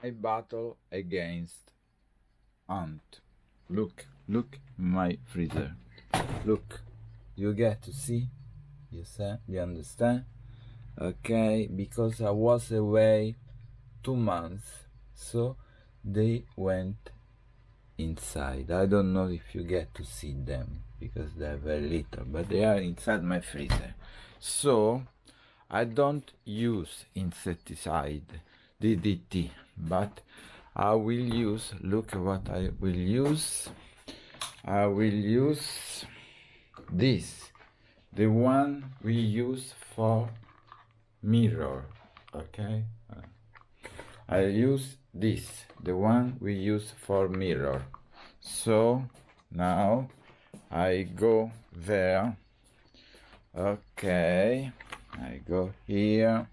I battle against ant. Look my freezer. Look, you get to see? You understand? Okay, because I was away 2 months, so they went inside. I don't know if you get to see them because they're very little, but they are inside my freezer. So I don't use insecticide DDT, but I will use, look what I will use. I will use this, the one we use for mirror, okay? I use this, the one we use for mirror. So now I go there, okay, I go here.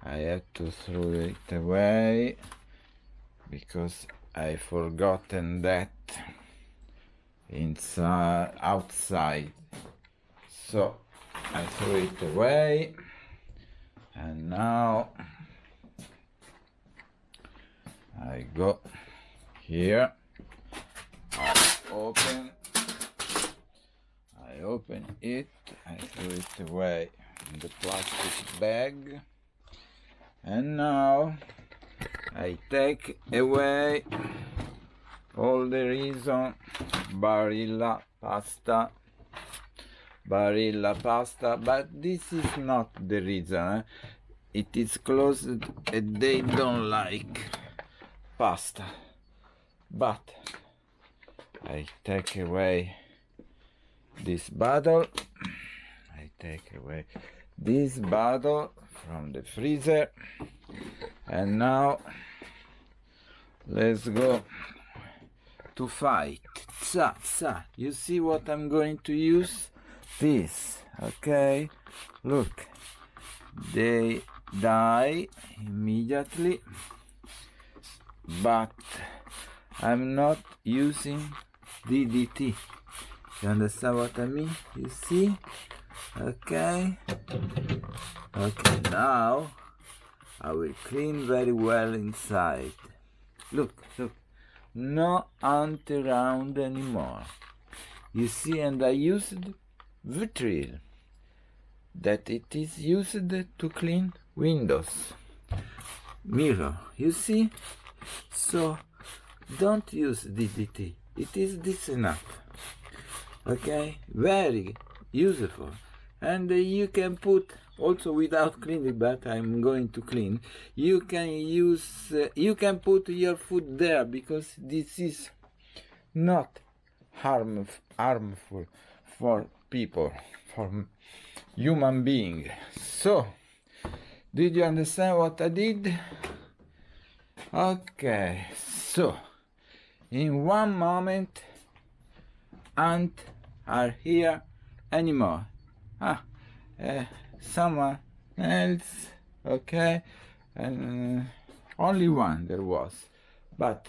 I have to throw it away because I forgotten that inside, outside. So I threw it away, and now I go here. I open it. I throw it away in the plastic bag, and now I take away all the reason Barilla pasta, but this is not the reason. It is closed and they don't like pasta, but I take away this bottle. I take away this bottle from the freezer, and now let's go to fight. You see what I'm going to use? This, okay? Look, they die immediately, but I'm not using DDT. You understand what I mean? You see? Okay. Okay, now I will clean very well inside. Look, no ant around anymore. You see, and I used vitriol, that it is used to clean windows, mirror, you see? So don't use DDT, it is this enough. Okay, very useful, and you can put also without cleaning, but I'm going to clean. You can use, you can put your food there because this is not harmful for people, for human being. So, did you understand what I did? Okay, so in one moment, ants are here anymore. Someone else, okay, and only one there was, but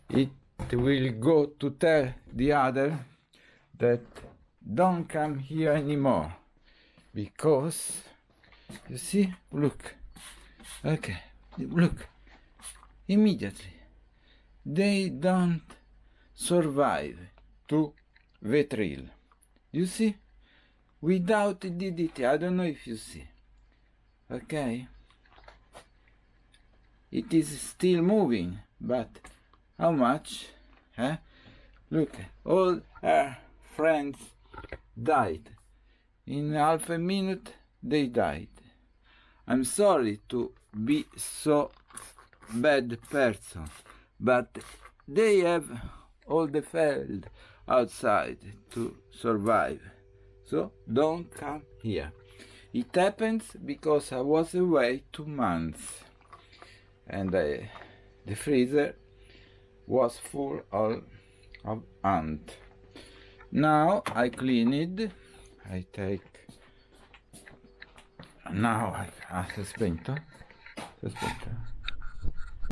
it will go to tell the other that don't come here anymore, because you see, look, okay, look, immediately they don't survive to vitriol. You see, without DDT, I don't know if you see, okay, it is still moving, but how much? Look, all our friends died. In half a minute, they died. I'm sorry to be so bad person, but they have all the field outside to survive. So don't come here. It happens because I was away 2 months, and the freezer was full of ants. Now I clean it. I take. Now I. Si è spento? Si è spento?